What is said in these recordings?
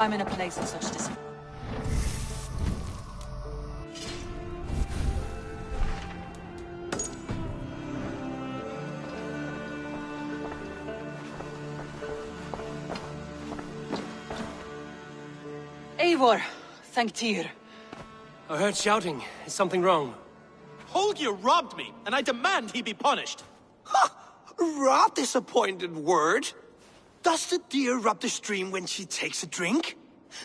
I'm in a place of such dis- Eivor, thank Tyr. I heard shouting. Is something wrong? Holger robbed me, and I demand he be punished. Ha! Rot is a pointed word. Does the deer rub the stream when she takes a drink?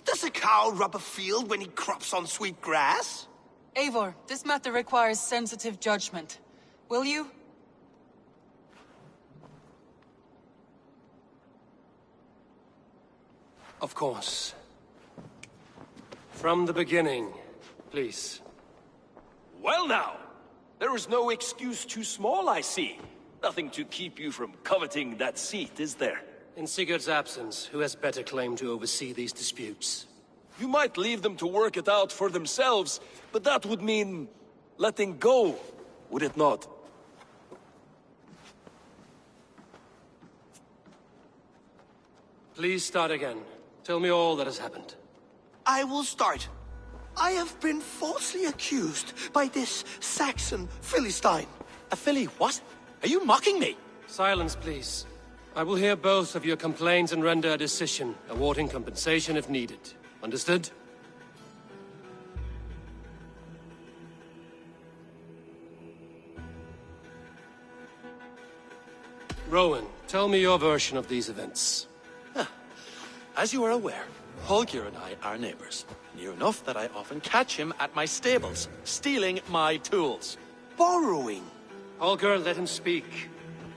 Does a cow rub a field when he crops on sweet grass? Eivor, this matter requires sensitive judgment. Will you? Of course. From the beginning, please. Well now, there is no excuse too small, I see. Nothing to keep you from coveting that seat, is there? In Sigurd's absence, who has better claim to oversee these disputes? You might leave them to work it out for themselves, but that would mean letting go, would it not? Please start again. Tell me all that has happened. I will start. I have been falsely accused by this Saxon Philistine. A filly what? Are you mocking me? Silence, please. I will hear both of your complaints and render a decision, awarding compensation if needed. Understood? Rowan, tell me your version of these events. As you are aware, Holger and I are neighbors. Near enough that I often catch him at my stables, stealing my tools. Borrowing. Holger, let him speak.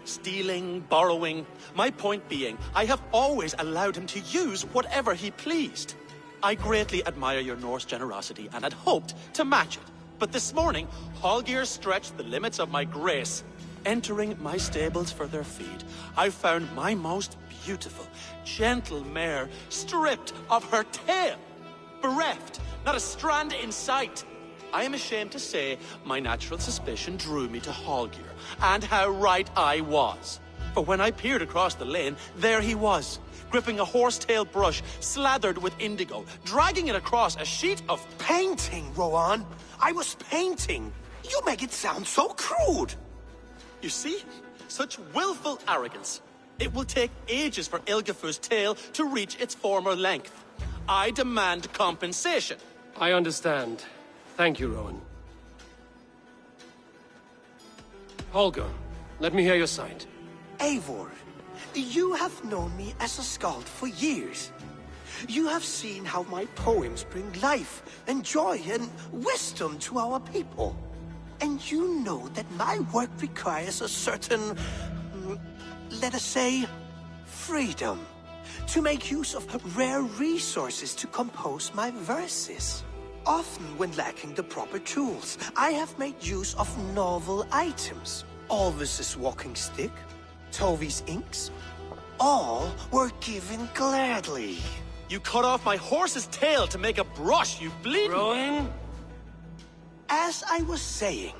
Stealing, borrowing. My point being, I have always allowed him to use whatever he pleased. I greatly admire your Norse generosity and had hoped to match it. But this morning, Holger stretched the limits of my grace. Entering my stables for their feed, I found my most beautiful, gentle mare stripped of her tail. Bereft, not a strand in sight. I am ashamed to say my natural suspicion drew me to Holger, and how right I was. For when I peered across the lane, there he was, gripping a horsetail brush slathered with indigo, dragging it across a sheet of Painting, Rowan. I was painting. You make it sound so crude. You see? Such willful arrogance. It will take ages for Ilgafur's tail to reach its former length. I demand compensation. I understand. Thank you, Rowan. Holger, let me hear your side. Eivor, you have known me as a skald for years. You have seen how my poems bring life and joy and wisdom to our people. And you know that my work requires a certain, let us say, freedom, to make use of rare resources to compose my verses. Often when lacking the proper tools, I have made use of novel items. Alvis's walking stick, Tovi's inks, all were given gladly. You cut off my horse's tail to make a brush, you bleeding... Rowan? As I was saying,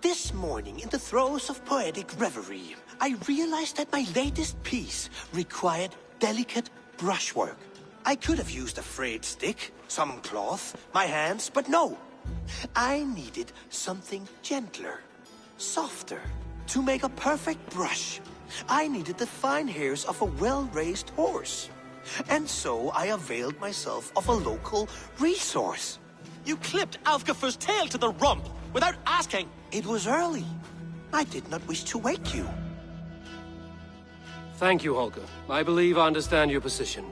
this morning in the throes of poetic reverie, I realized that my latest piece required delicate brushwork. I could have used a frayed stick, some cloth, my hands, but no. I needed something gentler, softer. To make a perfect brush, I needed the fine hairs of a well-raised horse. And so I availed myself of a local resource. You clipped Alfgafur's tail to the rump, without asking. It was early. I did not wish to wake you. Thank you, Holger. I believe I understand your position.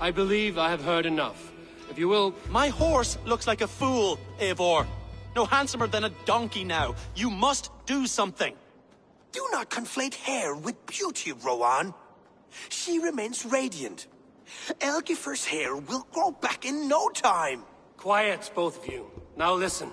I believe I have heard enough. If you will... My horse looks like a fool, Eivor. No handsomer than a donkey now. You must do something. Do not conflate hair with beauty, Rowan. She remains radiant. Elgifur's hair will grow back in no time. Quiet, both of you. Now listen.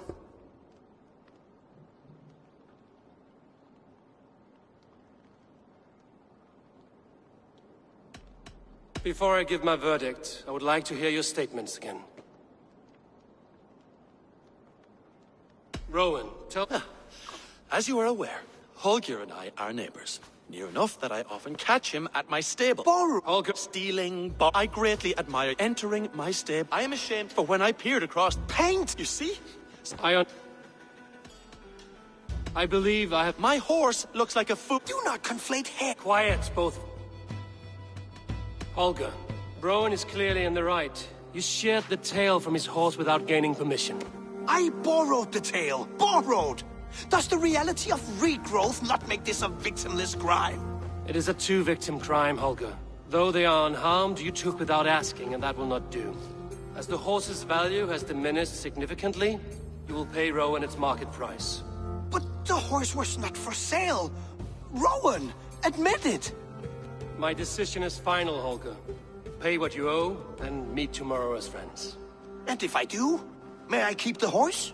Before I give my verdict, I would like to hear your statements again. Rowan, tell... As you are aware, Holger and I are neighbors. Near enough that I often catch him at my stable. Borrow. Holger, Stealing, I greatly admire entering my stable. I am ashamed for when I peered across paint, you see? I believe I have... My horse looks like a fool. Do not conflate hair. Quiet, both. Holger, Rowan is clearly in the right. You shared the tail from his horse without gaining permission. I borrowed the tail. Borrowed! Does the reality of regrowth not make this a victimless crime? It is a two-victim crime, Holger. Though they are unharmed, you took without asking, and that will not do. As the horse's value has diminished significantly, you will pay Rowan its market price. But the horse was not for sale. Rowan, admit it. My decision is final, Holger. Pay what you owe, and meet tomorrow as friends. And if I do, may I keep the horse?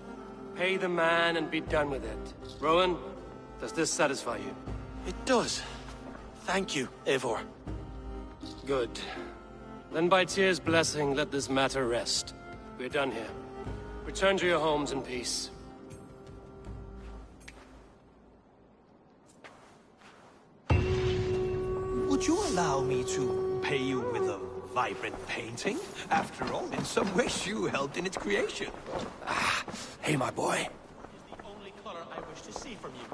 Pay the man and be done with it. Rowan, does this satisfy you? It does. Thank you, Eivor. Good. Then by Tyr's blessing, let this matter rest. We're done here. Return to your homes in peace. Would you allow me to pay you with a vibrant painting? After all, in some ways you helped in its creation. Hey, my boy. It's the only color I wish to see from you.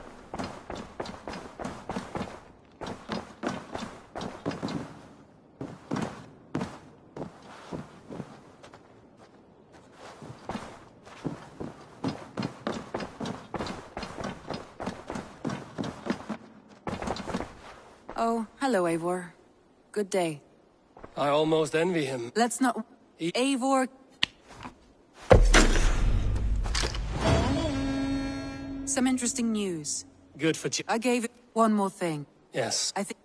Oh, hello, Eivor. Good day. I almost envy him. Let's not... Eivor... Some interesting news. Good for Tyr. I gave it one more thing. Yes. I think...